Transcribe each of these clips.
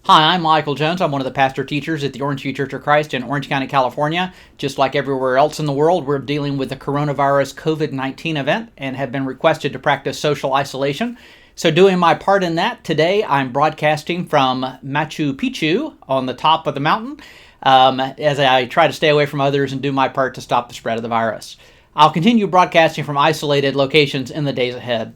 Hi, I'm Michael Jones. I'm one of the pastor teachers at the Orange View Church of Christ in Orange County, California. Just like everywhere else in the world, we're dealing with the coronavirus COVID-19 event and have been requested to practice social isolation. So doing my part in that, today I'm broadcasting from Machu Picchu on the top of the mountain as I try to stay away from others and do my part to stop the spread of the virus. I'll continue broadcasting from isolated locations in the days ahead.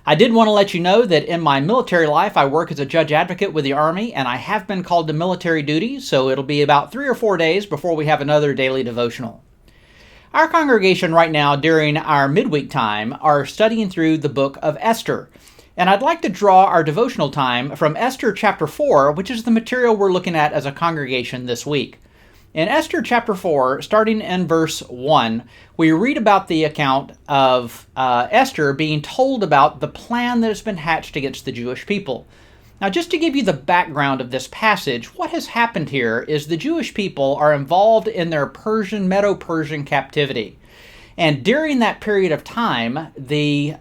I did want to let you know that in my military life, I work as a judge advocate with the Army, and I have been called to military duty, so it'll be about 3 or 4 days before we have another daily devotional. Our congregation right now, during our midweek time, are studying through the Book of Esther, and I'd like to draw our devotional time from Esther chapter 4, which is the material we're looking at as a congregation this week. In Esther chapter 4, starting in verse 1, we read about the account of Esther being told about the plan that has been hatched against the Jewish people. Now, just to give you the background of this passage, what has happened here is the Jewish people are involved in their Medo-Persian captivity. And during that period of time, the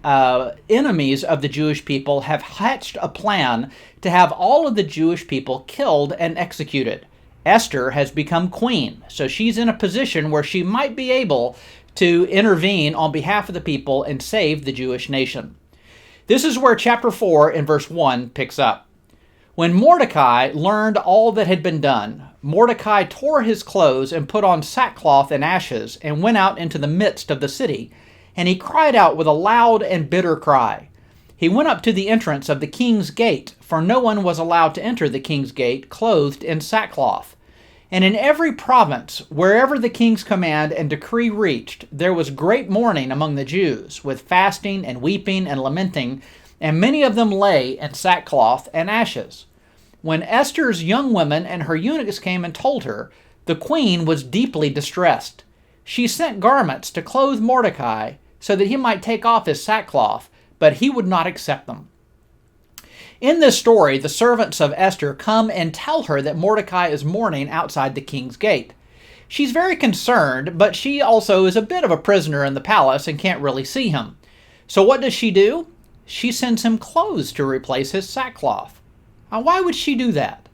enemies of the Jewish people have hatched a plan to have all of the Jewish people killed and executed. Esther has become queen, so she's in a position where she might be able to intervene on behalf of the people and save the Jewish nation. This is where chapter 4 in verse 1 picks up. When Mordecai learned all that had been done, Mordecai tore his clothes and put on sackcloth and ashes and went out into the midst of the city, and he cried out with a loud and bitter cry. He went up to the entrance of the king's gate, for no one was allowed to enter the king's gate clothed in sackcloth. And in every province, wherever the king's command and decree reached, there was great mourning among the Jews, with fasting and weeping and lamenting, and many of them lay in sackcloth and ashes. When Esther's young women and her eunuchs came and told her, the queen was deeply distressed. She sent garments to clothe Mordecai so that he might take off his sackcloth, but he would not accept them. In this story, the servants of Esther come and tell her that Mordecai is mourning outside the king's gate. She's very concerned, but she also is a bit of a prisoner in the palace and can't really see him. So what does she do? She sends him clothes to replace his sackcloth. Now, why would she do that?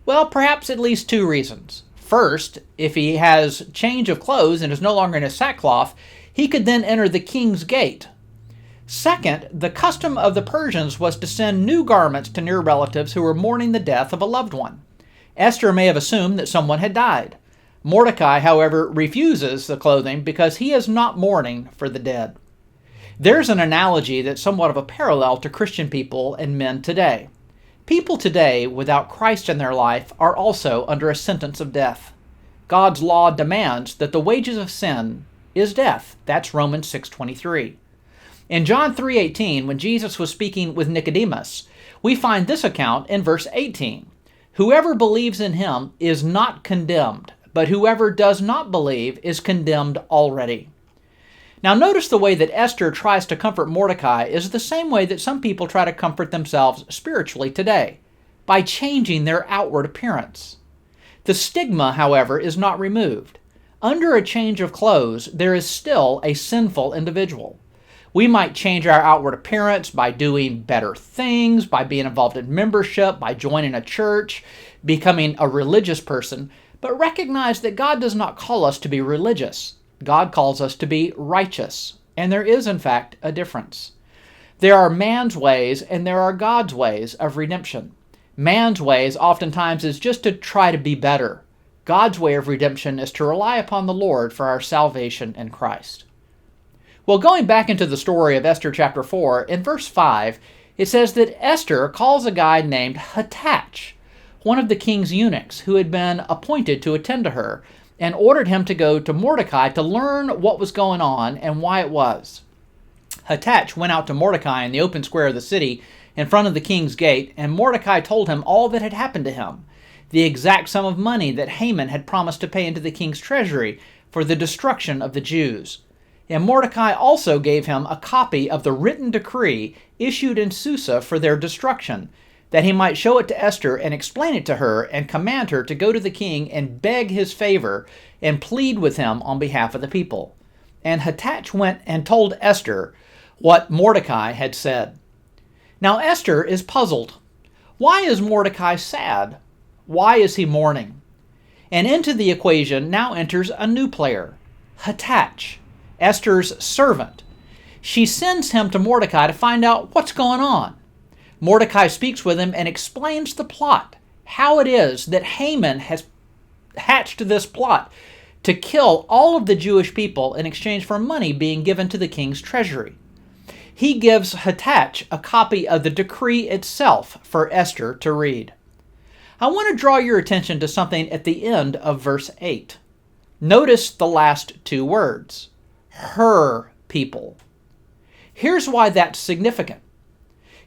Well, perhaps at least 2 reasons. First, if he has change of clothes and is no longer in his sackcloth, he could then enter the king's gate. Second, the custom of the Persians was to send new garments to near relatives who were mourning the death of a loved one. Esther may have assumed that someone had died. Mordecai, however, refuses the clothing because he is not mourning for the dead. There's an analogy that's somewhat of a parallel to Christian people and men today. People today without Christ in their life are also under a sentence of death. God's law demands that the wages of sin is death. That's Romans 6:23. In John 3:18, when Jesus was speaking with Nicodemus, we find this account in verse 18. Whoever believes in him is not condemned, but whoever does not believe is condemned already. Now notice the way that Esther tries to comfort Mordecai is the same way that some people try to comfort themselves spiritually today, by changing their outward appearance. The stigma, however, is not removed. Under a change of clothes, there is still a sinful individual. We might change our outward appearance by doing better things, by being involved in membership, by joining a church, becoming a religious person, but recognize that God does not call us to be religious. God calls us to be righteous, and there is, in fact, a difference. There are man's ways and there are God's ways of redemption. Man's ways oftentimes is just to try to be better. God's way of redemption is to rely upon the Lord for our salvation in Christ. Well, going back into the story of Esther chapter 4, in verse 5, it says that Esther calls a guy named Hattach, one of the king's eunuchs who had been appointed to attend to her, and ordered him to go to Mordecai to learn what was going on and why it was. Hattach went out to Mordecai in the open square of the city in front of the king's gate, and Mordecai told him all that had happened to him, the exact sum of money that Haman had promised to pay into the king's treasury for the destruction of the Jews. And Mordecai also gave him a copy of the written decree issued in Susa for their destruction, that he might show it to Esther and explain it to her and command her to go to the king and beg his favor and plead with him on behalf of the people. And Hattach went and told Esther what Mordecai had said. Now Esther is puzzled. Why is Mordecai sad? Why is he mourning? And into the equation now enters a new player, Hathach, Esther's servant. She sends him to Mordecai to find out what's going on. Mordecai speaks with him and explains the plot, how it is that Haman has hatched this plot to kill all of the Jewish people in exchange for money being given to the king's treasury. He gives Hathach a copy of the decree itself for Esther to read. I want to draw your attention to something at the end of verse 8. Notice the last two words, her people. Here's why that's significant.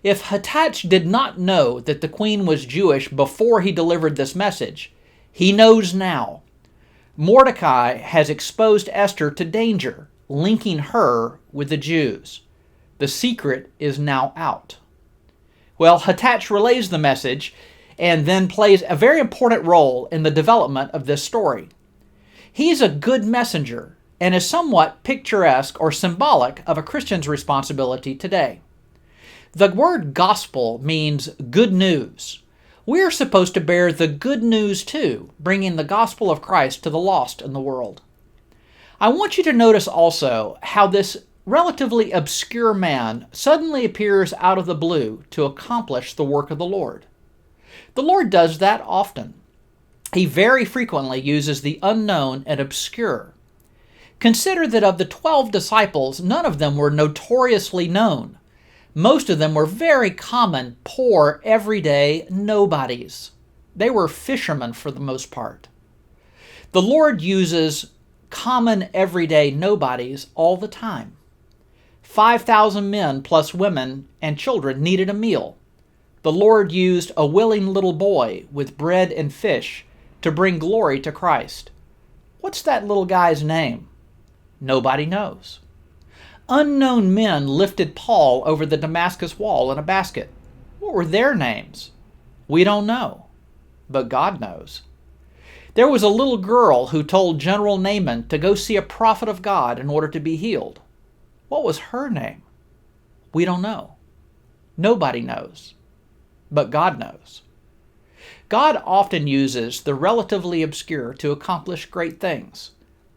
If Hathach did not know that the queen was Jewish before he delivered this message, he knows now. Mordecai has exposed Esther to danger, linking her with the Jews. The secret is now out. Well, Hathach relays the message and then plays a very important role in the development of this story. He's a good messenger and is somewhat picturesque or symbolic of a Christian's responsibility today. The word gospel means good news. We are supposed to bear the good news too, bringing the gospel of Christ to the lost in the world. I want you to notice also how this relatively obscure man suddenly appears out of the blue to accomplish the work of the Lord. The Lord does that often. He very frequently uses the unknown and obscure. Consider that of the 12 disciples, none of them were notoriously known. Most of them were very common, poor, everyday nobodies. They were fishermen for the most part. The Lord uses common, everyday nobodies all the time. 5,000 men plus women and children needed a meal. The Lord used a willing little boy with bread and fish to bring glory to Christ. What's that little guy's name? Nobody knows. Unknown men lifted Paul over the Damascus wall in a basket. What were their names? We don't know, but God knows. There was a little girl who told General Naaman to go see a prophet of God in order to be healed. What was her name? We don't know. Nobody knows, but God knows. God often uses the relatively obscure to accomplish great things.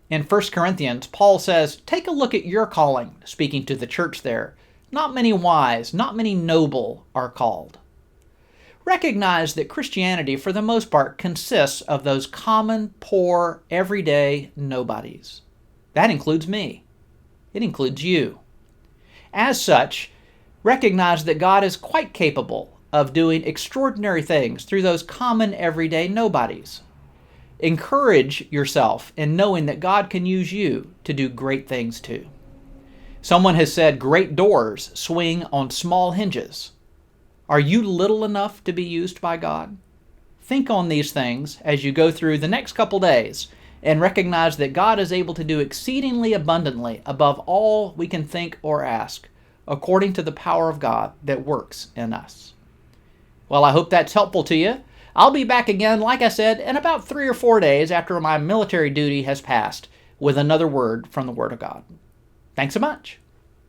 In 1 Corinthians, Paul says, take a look at your calling, speaking to the church there. Not many wise, not many noble are called. Recognize that Christianity, for the most part, consists of those common, poor, everyday nobodies. That includes me. It includes you. As such, recognize that God is quite capable of doing extraordinary things through those common, everyday nobodies. Encourage yourself in knowing that God can use you to do great things too. Someone has said great doors swing on small hinges. Are you little enough to be used by God? Think on these things as you go through the next couple days and recognize that God is able to do exceedingly abundantly above all we can think or ask, according to the power of God that works in us. Well, I hope that's helpful to you. I'll be back again, like I said, in about 3 or 4 days after my military duty has passed with another word from the Word of God. Thanks so much.